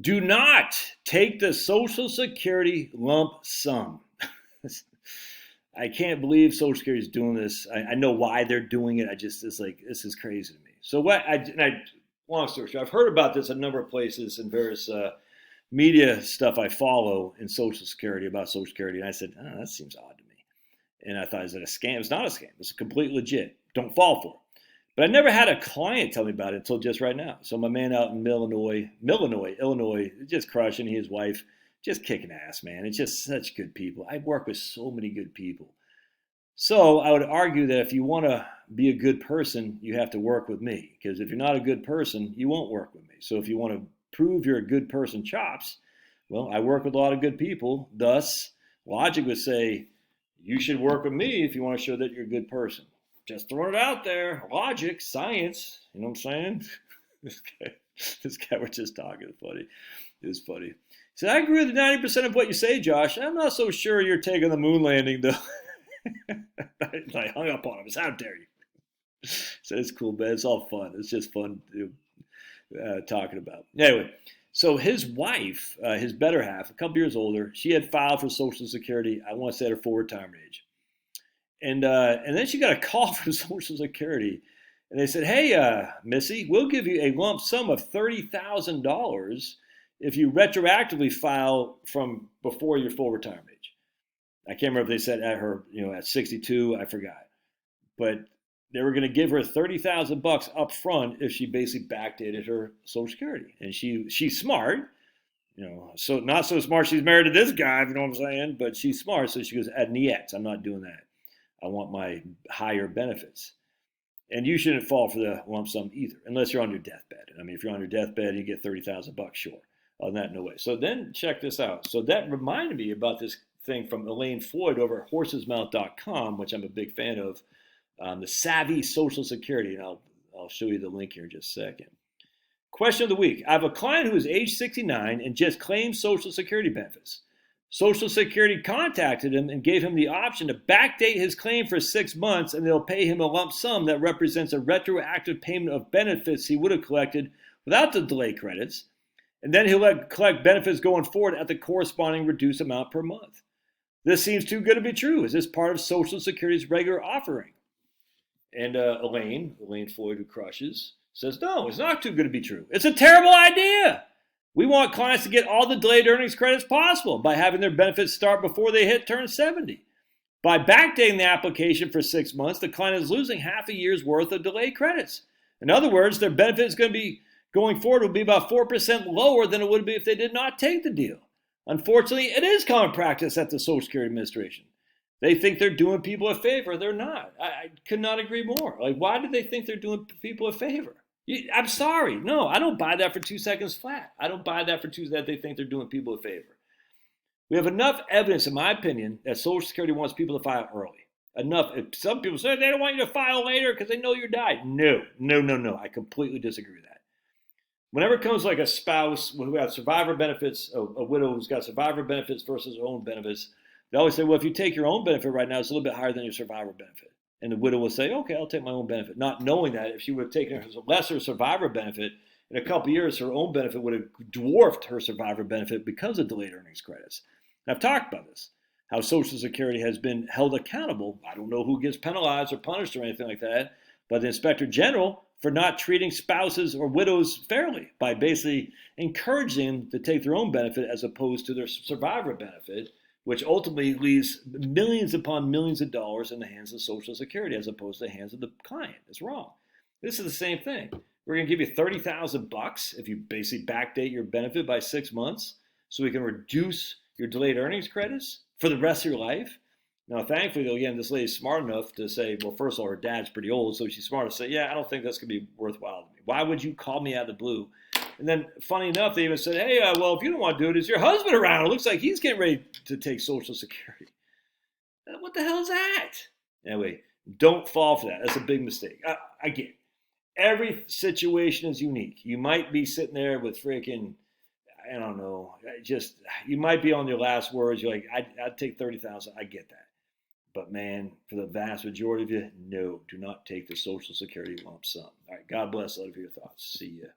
Do not take the Social Security lump sum. I can't believe Social Security is doing this. I know why they're doing it. It's like, this is crazy to me. So long story short, I've heard about this a number of places and various media stuff I follow in Social Security about Social Security. And I said, oh, that seems odd to me. And I thought, is it a scam? It's not a scam. It's completely legit. Don't fall for it. But I never had a client tell me about it until just right now. So my man out in Illinois, just crushing. His wife, just kicking ass, man. It's just such good people. I work with so many good people. So I would argue that if you want to be a good person, you have to work with me. Because if you're not a good person, you won't work with me. So if you want to prove you're a good person chops, well, I work with a lot of good people. Thus, logic would say, you should work with me if you want to show that you're a good person. Just throwing it out there. Logic, science. You know what I'm saying? this guy we're just talking. Funny. It's funny. He said, I agree with 90% of what you say, Josh. I'm not so sure you're taking the moon landing, though. I hung up on him. I said, how dare you? So it's cool, man. It's all fun. It's just fun talking about. Anyway, so his wife, his better half, a couple years older, she had filed for Social Security, I want to say at her full retirement age. And then she got a call from Social Security, and they said, "Hey, Missy, we'll give you a lump sum of $30,000 if you retroactively file from before your full retirement age." I can't remember if they said at her, at 62. I forgot, but they were going to give her $30,000 up front if she basically backdated her Social Security, and she's smart. So not so smart she's married to this guy, if you know what I'm saying, but she's smart, so she goes, "Niet, I'm not doing that. I want my higher benefits." And you shouldn't fall for the lump sum either, unless you're on your deathbed. I mean, if you're on your deathbed and you get $30,000, sure. Other than that, no way. So then check this out. So that reminded me about this thing from Elaine Floyd over at horsesmouth.com, which I'm a big fan of, the Savvy Social Security. And I'll show you the link here in just a second. Question of the week. I have a client who is age 69 and just claims Social Security benefits. Social Security contacted him and gave him the option to backdate his claim for 6 months, and they'll pay him a lump sum that represents a retroactive payment of benefits he would have collected without the delay credits. And then he'll collect benefits going forward at the corresponding reduced amount per month. This seems too good to be true. Is this part of Social Security's regular offering? And Elaine Floyd, who crushes, says, no, it's not too good to be true. It's a terrible idea. We want clients to get all the delayed earnings credits possible by having their benefits start before they turn 70. By backdating the application for 6 months, the client is losing half a year's worth of delay credits. In other words, their benefits going forward will be about 4% lower than it would be if they did not take the deal. Unfortunately, it is common practice at the Social Security Administration. They think they're doing people a favor. They're not. I could not agree more. Like, why do they think they're doing people a favor? I'm sorry. No, I don't buy that for 2 seconds flat. I don't buy that that they think they're doing people a favor. We have enough evidence, in my opinion, that Social Security wants people to file early. Enough. If some people say they don't want you to file later because they know you died. No. I completely disagree with that. Whenever it comes like a spouse who has survivor benefits, a widow who's got survivor benefits versus her own benefits, they always say, well, if you take your own benefit right now, it's a little bit higher than your survivor benefit. And the widow will say, okay, I'll take my own benefit. Not knowing that if she would have taken her lesser survivor benefit, in a couple of years, her own benefit would have dwarfed her survivor benefit because of delayed earnings credits. And I've talked about this, how Social Security has been held accountable. I don't know who gets penalized or punished or anything like that, but the Inspector General for not treating spouses or widows fairly by basically encouraging them to take their own benefit as opposed to their survivor benefit, which ultimately leaves millions upon millions of dollars in the hands of Social Security as opposed to the hands of the client. It's wrong. This is the same thing. We're going to give you $30,000 if you basically backdate your benefit by 6 months so we can reduce your delayed earnings credits for the rest of your life. Now, thankfully, though, again, this lady's smart enough to say, well, first of all, her dad's pretty old, so she's smart enough to say, yeah, I don't think that's going to be worthwhile to me. Why would you call me out of the blue? And then, funny enough, they even said, hey, well, if you don't want to do it, is your husband around? It looks like he's getting ready to take Social Security. What the hell is that? Anyway, don't fall for that. That's a big mistake. Again, every situation is unique. You might be sitting there with freaking, I don't know, you might be on your last words. You're like, I'd take 30,000. I get that. But man, for the vast majority of you, no, do not take the Social Security lump sum. All right, God bless. Love your thoughts. See ya.